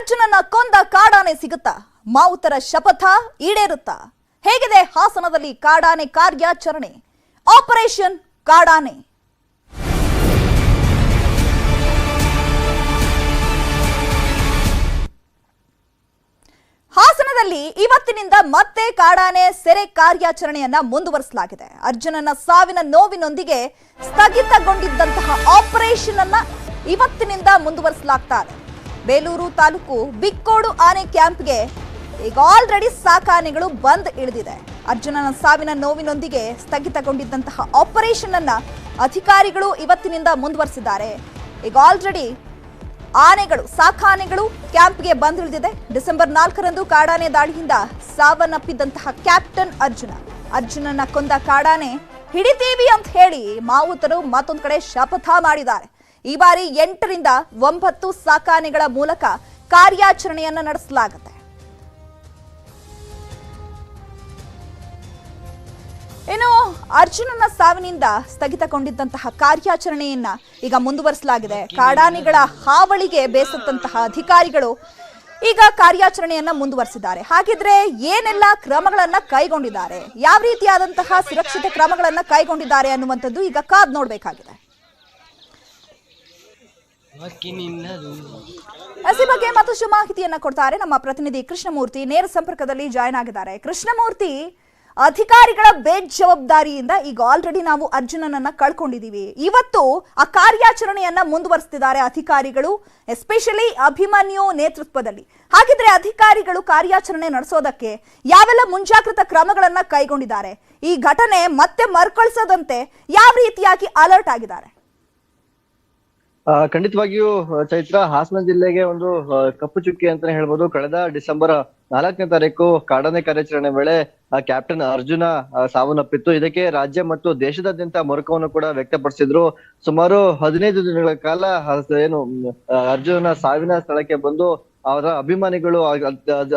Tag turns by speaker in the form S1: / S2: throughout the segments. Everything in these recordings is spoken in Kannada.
S1: ಅರ್ಜುನನ ಕೊಂದ ಕಾಡಾನೆ ಸಿಗುತ್ತಾ? ಮಾವುತರ ಶಪಥ ಈಡೇರುತ್ತಾ? ಹೇಗಿದೆ ಹಾಸನದಲ್ಲಿ ಕಾಡಾನೆ ಕಾರ್ಯಾಚರಣೆ? ಆಪರೇಷನ್ ಕಾಡಾನೆ. ಹಾಸನದಲ್ಲಿ ಇವತ್ತಿನಿಂದ ಮತ್ತೆ ಕಾಡಾನೆ ಸೆರೆ ಕಾರ್ಯಾಚರಣೆಯನ್ನ ಮುಂದುವರಿಸಲಾಗಿದೆ. ಅರ್ಜುನನ ಸಾವಿನ ನೋವಿನೊಂದಿಗೆ ಸ್ಥಗಿತಗೊಂಡಿದ್ದಂತಹ ಆಪರೇಷನ್ ಅನ್ನ ಇವತ್ತಿನಿಂದ ಮುಂದುವರಿಸಲಾಗ್ತಾ ಇದೆ. ಬೇಲೂರು ತಾಲೂಕು ಬಿಕ್ಕೋಡು ಆನೆ ಕ್ಯಾಂಪ್ಗೆ ಈಗ ಆಲ್ರೆಡಿ ಸಾಕಾನೆಗಳು ಬಂದ್ ಇಳಿದಿದೆ. ಅರ್ಜುನನ ಸಾವಿನ ನೋವಿನೊಂದಿಗೆ ಸ್ಥಗಿತಗೊಂಡಿದ್ದಂತಹ ಆಪರೇಷನ್ ಅನ್ನ ಅಧಿಕಾರಿಗಳು ಇವತ್ತಿನಿಂದ ಮುಂದುವರಿಸಿದ್ದಾರೆ. ಈಗ ಆಲ್ರೆಡಿ ಆನೆಗಳು ಸಾಕಾನೆಗಳು ಕ್ಯಾಂಪ್ಗೆ ಬಂದಿಳಿದಿದೆ. ಡಿಸೆಂಬರ್ 4ರಂದು ಕಾಡಾನೆ ದಾಳಿಯಿಂದ ಸಾವನ್ನಪ್ಪಿದ್ದಂತಹ ಕ್ಯಾಪ್ಟನ್ ಅರ್ಜುನನ ಕೊಂದ ಕಾಡಾನೆ ಹಿಡಿತೀವಿ ಅಂತ ಹೇಳಿ ಮಾವುತರು ಮತ್ತೊಂದು ಕಡೆ ಶಪಥ ಮಾಡಿದ್ದಾರೆ. ಈ ಬಾರಿ 8ರಿಂದ 9 ಸಾಕಾನೆಗಳ ಮೂಲಕ ಕಾರ್ಯಾಚರಣೆಯನ್ನ ನಡೆಸಲಾಗುತ್ತೆ. ಇನ್ನು ಅರ್ಜುನನ ಸಾವಿನಿಂದ ಸ್ಥಗಿತಗೊಂಡಿದ್ದಂತಹ ಕಾರ್ಯಾಚರಣೆಯನ್ನ ಈಗ ಮುಂದುವರಿಸಲಾಗಿದೆ. ಕಾಡಾನೆಗಳ ಹಾವಳಿಗೆ ಬೇಸತ್ತಂತಹ ಅಧಿಕಾರಿಗಳು ಈಗ ಕಾರ್ಯಾಚರಣೆಯನ್ನ ಮುಂದುವರಿಸಿದ್ದಾರೆ. ಹಾಗಿದ್ರೆ ಏನೆಲ್ಲ ಕ್ರಮಗಳನ್ನ ಕೈಗೊಂಡಿದ್ದಾರೆ, ಯಾವ ರೀತಿಯಾದಂತಹ ಸುರಕ್ಷಿತ ಕ್ರಮಗಳನ್ನ ಕೈಗೊಂಡಿದ್ದಾರೆ ಅನ್ನುವಂಥದ್ದು ಈಗ ಕಾದ್ ನೋಡ್ಬೇಕಾಗಿದೆ. ಈ ಬಗ್ಗೆ ಮತ್ತಷ್ಟು ಮಾಹಿತಿಯನ್ನ ಕೊಡ್ತಾರೆ ನಮ್ಮ ಪ್ರತಿನಿಧಿ ಕೃಷ್ಣಮೂರ್ತಿ. ನೇರ ಸಂಪರ್ಕದಲ್ಲಿ ಜಾಯ್ನ್ ಆಗಿದ್ದಾರೆ. ಕೃಷ್ಣಮೂರ್ತಿ, ಅಧಿಕಾರಿಗಳ ಬೇಜವಾಬ್ದಾರಿಯಿಂದ ಈಗ ಆಲ್ರೆಡಿ ನಾವು ಅರ್ಜುನನನ್ನ ಕಳ್ಕೊಂಡಿದೀವಿ. ಇವತ್ತು ಆ ಕಾರ್ಯಾಚರಣೆಯನ್ನ ಮುಂದುವರಿಸ್ತಿದ್ದಾರೆ ಅಧಿಕಾರಿಗಳು, ಎಸ್ಪೆಷಲಿ ಅಭಿಮನ್ಯು ನೇತೃತ್ವದಲ್ಲಿ. ಹಾಗಿದ್ರೆ ಅಧಿಕಾರಿಗಳು ಕಾರ್ಯಾಚರಣೆ ನಡೆಸೋದಕ್ಕೆ ಯಾವೆಲ್ಲ ಮುಂಜಾಗ್ರತಾ ಕ್ರಮಗಳನ್ನ ಕೈಗೊಂಡಿದ್ದಾರೆ? ಈ ಘಟನೆ ಮತ್ತೆ ಮರುಕಳಿಸದಂತೆ ಯಾವ ರೀತಿಯಾಗಿ ಅಲರ್ಟ್ ಆಗಿದ್ದಾರೆ?
S2: ಖಂಡಿತವಾಗಿಯೂ ಚೈತ್ರ, ಹಾಸನ ಜಿಲ್ಲೆಗೆ ಒಂದು ಕಪ್ಪು ಚುಕ್ಕಿ ಅಂತಾನೆ ಹೇಳ್ಬೋದು. ಕಳೆದ ಡಿಸೆಂಬರ್ 4ನೇ ತಾರೀಕು ಕಾಡಾನೆ ಕಾರ್ಯಾಚರಣೆ ವೇಳೆ ಕ್ಯಾಪ್ಟನ್ ಅರ್ಜುನ ಸಾವನ್ನಪ್ಪಿತ್ತು. ಇದಕ್ಕೆ ರಾಜ್ಯ ಮತ್ತು ದೇಶದಾದ್ಯಂತ ಮೊರಕವನ್ನು ಕೂಡ ವ್ಯಕ್ತಪಡಿಸಿದ್ರು. ಸುಮಾರು 15 ದಿನಗಳ ಕಾಲ ಏನು ಅರ್ಜುನನ ಸಾವಿನ ಸ್ಥಳಕ್ಕೆ ಬಂದು ಅವರ ಅಭಿಮಾನಿಗಳು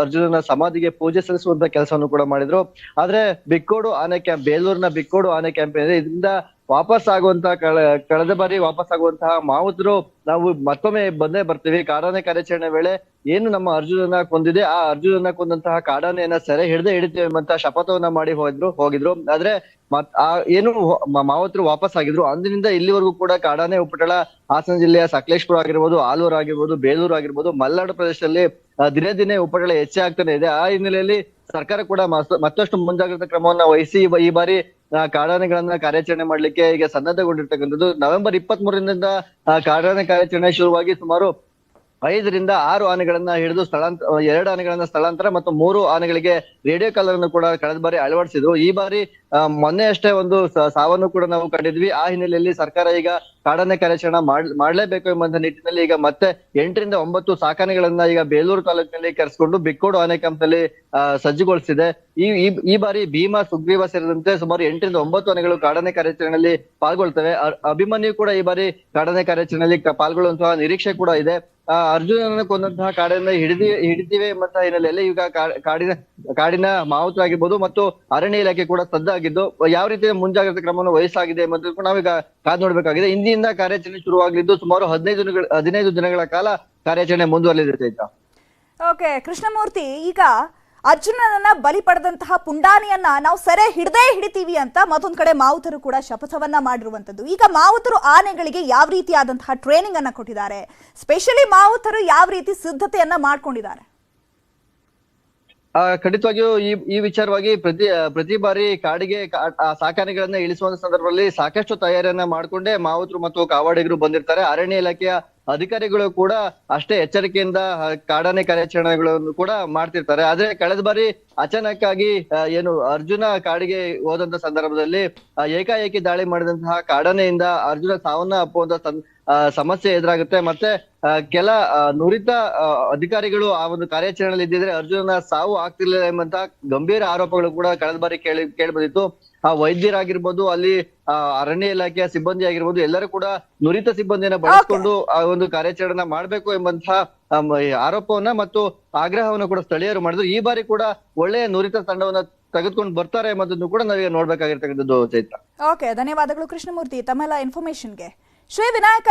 S2: ಅರ್ಜುನನ ಸಮಾಧಿಗೆ ಪೂಜೆ ಸಲ್ಲಿಸುವಂತ ಕೆಲಸವನ್ನು ಕೂಡ ಮಾಡಿದ್ರು. ಆದ್ರೆ ಬಿಕ್ಕೋಡು ಆನೆ ಕ್ಯಾಂಪ್, ಬೇಲೂರಿನ ಬಿಕ್ಕೋಡು ಆನೆ ಕ್ಯಾಂಪ್ ಏನಿದೆ, ಇದರಿಂದ ವಾಪಸ್ ಆಗುವಂತಹ ಕಳೆದ ಬಾರಿ ವಾಪಸ್ ಆಗುವಂತಹ ಮಾವುತರು ನಾವು ಮತ್ತೊಮ್ಮೆ ಬಂದೇ ಬರ್ತೀವಿ. ಕಾಡಾನೆ ಕಾರ್ಯಾಚರಣೆ ವೇಳೆ ಏನು ನಮ್ಮ ಅರ್ಜುನನ ಕೊಂದಿದೆ, ಆ ಅರ್ಜುನನ ಕೊಂದಂತಹ ಕಾಡಾನೆಯನ್ನ ಸೆರೆ ಹಿಡಿತೇವೆ ಎಂಬಂತ ಶಪಥವನ್ನ ಮಾಡಿ ಹೋಗಿದ್ರು. ಆದ್ರೆ ಏನು ಮಾವುತರು ವಾಪಸ್ ಆಗಿದ್ರು. ಅಂದಿನಿಂದ ಇಲ್ಲಿವರೆಗೂ ಕೂಡ ಕಾಡಾನೆ ಉಪಟಳ ಹಾಸನ ಜಿಲ್ಲೆಯ ಸಕಲೇಶ್ಪುರ ಆಗಿರ್ಬೋದು, ಆಲೂರು ಆಗಿರ್ಬೋದು, ಬೇಲೂರು ಆಗಿರ್ಬೋದು, ಮಲೆನಾಡು ಪ್ರದೇಶದಲ್ಲಿ ದಿನೇ ದಿನೇ ಉಪಟಳ ಹೆಚ್ಚೇ ಆಗ್ತಾನೆ ಇದೆ. ಆ ಹಿನ್ನೆಲೆಯಲ್ಲಿ ಸರ್ಕಾರ ಕೂಡ ಮತ್ತಷ್ಟು ಮುಂಜಾಗ್ರತಾ ಕ್ರಮವನ್ನ ವಹಿಸಿ ಈ ಬಾರಿ ಕಾಡಾನೆಗಳನ್ನ ಕಾರ್ಯಾಚರಣೆ ಮಾಡ್ಲಿಕ್ಕೆ ಈಗ ಸನ್ನದ್ಧಗೊಂಡಿರ್ತಕ್ಕಂಥದ್ದು. ನವೆಂಬರ್ 23ರಿಂದ ಕಾಡಾನೆ ಕಾರ್ಯಾಚರಣೆ ಶುರುವಾಗಿ ಸುಮಾರು 5ರಿಂದ 6 ಆನೆಗಳನ್ನ ಹಿಡಿದು 2 ಆನೆಗಳನ್ನ ಸ್ಥಳಾಂತರ ಮತ್ತು 3 ಆನೆಗಳಿಗೆ ರೇಡಿಯೋ ಕಾಲರ್ ಅನ್ನು ಕೂಡ ಕಳೆದ ಬಾರಿ ಅಳವಡಿಸಿದ್ರು. ಈ ಬಾರಿ ಮೊನ್ನೆ ಅಷ್ಟೇ ಒಂದು ಸಾವನ್ನು ಕೂಡ ನಾವು ಕಂಡಿದ್ವಿ. ಆ ಹಿನ್ನೆಲೆಯಲ್ಲಿ ಸರ್ಕಾರ ಈಗ ಕಾಡಾನೆ ಕಾರ್ಯಾಚರಣೆ ಮಾಡ್ಲೇಬೇಕು ಎಂಬಂತ ನಿಟ್ಟಿನಲ್ಲಿ ಈಗ ಮತ್ತೆ 8ರಿಂದ 9 ಸಾಕಾನೆಗಳನ್ನ ಈಗ ಬೇಲೂರು ತಾಲೂಕಿನಲ್ಲಿ ಕರೆಸ್ಕೊಂಡು ಬಿಕ್ಕೋಡು ಆನೆ ಕ್ಯಾಂಪ್ ನಲ್ಲಿ ಸಜ್ಜುಗೊಳಿಸಿದೆ. ಈ ಬಾರಿ ಭೀಮಾ, ಸುಗ್ರೀವ ಸೇರಿದಂತೆ ಸುಮಾರು 8ರಿಂದ 9 ಆನೆಗಳು ಕಾಡಾನೆ ಕಾರ್ಯಾಚರಣೆಯಲ್ಲಿ ಪಾಲ್ಗೊಳ್ತವೆ. ಅಭಿಮನ್ಯು ಕೂಡ ಈ ಬಾರಿ ಕಾಡಾನೆ ಕಾರ್ಯಾಚರಣೆಯಲ್ಲಿ ಪಾಲ್ಗೊಳ್ಳುವಂತಹ ನಿರೀಕ್ಷೆ ಕೂಡ ಇದೆ. ಅರ್ಜುನನ ಕೊಂದಂತಹ ಕಾಡನ್ನ ಹಿಡಿದಿವೆ ಎಂಬಂತಹ ಹಿನ್ನೆಲೆಯಲ್ಲಿ ಈಗ ಕಾಡಿನ ಮಾವುತರಾಗಿರ್ಬೋದು ಮತ್ತು ಅರಣ್ಯ ಇಲಾಖೆ ಕೂಡ ಸಜ್ಜಾಗಿದ್ದು ಯಾವ ರೀತಿಯ ಮುಂಜಾಗ್ರತಾ ಕ್ರಮವನ್ನು ವಹಿಸಲಾಗಿದೆ ಎಂಬುದನ್ನು ನಾವೀಗ ಕಾದ್ ನೋಡ್ಬೇಕಾಗಿದೆ. ಇಂದಿನಿಂದ ಕಾರ್ಯಾಚರಣೆ ಶುರುವಾಗಲಿದ್ದು ಸುಮಾರು 15 ದಿನಗಳ ಕಾಲ ಕಾರ್ಯಾಚರಣೆ ಮುಂದುವರೆಯಲಿದೆ ಚೈತ್ರ.
S1: ಓಕೆ ಕೃಷ್ಣಮೂರ್ತಿ, ಈಗ ಅರ್ಜುನನನ್ನ ಬಲಿ ಪಡೆದಂತಹ ಪುಂಡಾನೆಯನ್ನ ನಾವು ಸೆರೆ ಹಿಡಿತೀವಿ ಅಂತ ಮತ್ತೊಂದ್ ಕಡೆ ಮಾವುತರು ಕೂಡ ಶಪಥವನ್ನ ಮಾಡಿರುವಂತದ್ದು. ಈಗ ಮಾವುತರು ಆನೆಗಳಿಗೆ ಯಾವ ರೀತಿಯಾದಂತಹ ಟ್ರೈನಿಂಗ್ ಅನ್ನ ಕೊಟ್ಟಿದ್ದಾರೆ? ಸ್ಪೆಷಲಿ ಮಾವುತರು ಯಾವ ರೀತಿ ಸಿದ್ಧತೆಯನ್ನ ಮಾಡ್ಕೊಂಡಿದ್ದಾರೆ?
S2: ಖಂಡಿತವಾಗಿಯೂ ಈ ವಿಚಾರವಾಗಿ ಪ್ರತಿ ಬಾರಿ ಕಾಡಿಗೆ ಸಾಕಾನೆಗಳನ್ನ ಇಳಿಸುವಂತ ಸಂದರ್ಭದಲ್ಲಿ ಸಾಕಷ್ಟು ತಯಾರಿಯನ್ನ ಮಾಡ್ಕೊಂಡೇ ಮಾವುತರು ಮತ್ತು ಕಾವಾಡಿಗರು ಬಂದಿರ್ತಾರೆ. ಅರಣ್ಯ ಇಲಾಖೆಯ ಅಧಿಕಾರಿಗಳು ಕೂಡ ಅಷ್ಟೇ ಎಚ್ಚರಿಕೆಯಿಂದ ಕಾಡಾನೆ ಕಾರ್ಯಾಚರಣೆಗಳನ್ನು ಕೂಡ ಮಾಡ್ತಿರ್ತಾರೆ. ಆದ್ರೆ ಕಳೆದ ಬಾರಿ ಅಚಾನಕ್ ಆಗಿ ಏನು ಅರ್ಜುನ ಕಾಡಿಗೆ ಹೋದಂತ ಸಂದರ್ಭದಲ್ಲಿ ಏಕಾಏಕಿ ದಾಳಿ ಮಾಡಿದಂತಹ ಕಾಡಾನೆಯಿಂದ ಅರ್ಜುನ ಸಾವನ್ನ ಅಪ್ಪುವಂತ ಸಮಸ್ಯೆ ಎದುರಾಗುತ್ತೆ. ಮತ್ತೆ ಕೆಲ ನುರಿತ ಅಧಿಕಾರಿಗಳು ಆ ಒಂದು ಕಾರ್ಯಾಚರಣೆಯಲ್ಲಿ ಇದ್ದಿದ್ರೆ ಅರ್ಜುನನ ಸಾವು ಆಗ್ತಿರ್ಲಿಲ್ಲ ಎಂಬಂತ ಗಂಭೀರ ಆರೋಪಗಳು ಕೂಡ ಕಳೆದ ಬಾರಿ ಕೇಳಿ ಬಂದಿತ್ತು. ಆ ವೈದ್ಯರಾಗಿರ್ಬೋದು, ಅಲ್ಲಿ ಅರಣ್ಯ ಇಲಾಖೆಯ ಸಿಬ್ಬಂದಿ ಆಗಿರ್ಬೋದು, ಎಲ್ಲರೂ ಕೂಡ ನುರಿತ ಸಿಬ್ಬಂದಿಯನ್ನ ಬಳಸಿಕೊಂಡು ಆ ಒಂದು ಕಾರ್ಯಾಚರಣೆ ಮಾಡ್ಬೇಕು ಎಂಬಂತಹ ಆರೋಪವನ್ನ ಮತ್ತು ಆಗ್ರಹವನ್ನು ಕೂಡ ಸ್ಥಳೀಯರು ಮಾಡಿದ್ರು. ಈ ಬಾರಿ ಕೂಡ ಒಳ್ಳೆಯ ನುರಿತ ತಂಡವನ್ನ ತೆಗೆದುಕೊಂಡು ಬರ್ತಾರೆ ಎಂಬುದನ್ನು ಕೂಡ ನಾವೀಗ ನೋಡ್ಬೇಕಾಗಿರ್ತಕ್ಕಂಥದ್ದು ಚೈತ್ರ.
S1: ಓಕೆ, ಧನ್ಯವಾದಗಳು ಕೃಷ್ಣಮೂರ್ತಿ ತಮ್ಮೆಲ್ಲ ಇನ್ಫಾರ್ಮೇಶನ್ಗೆ. ಶ್ರೀ ವಿನಾಯಕ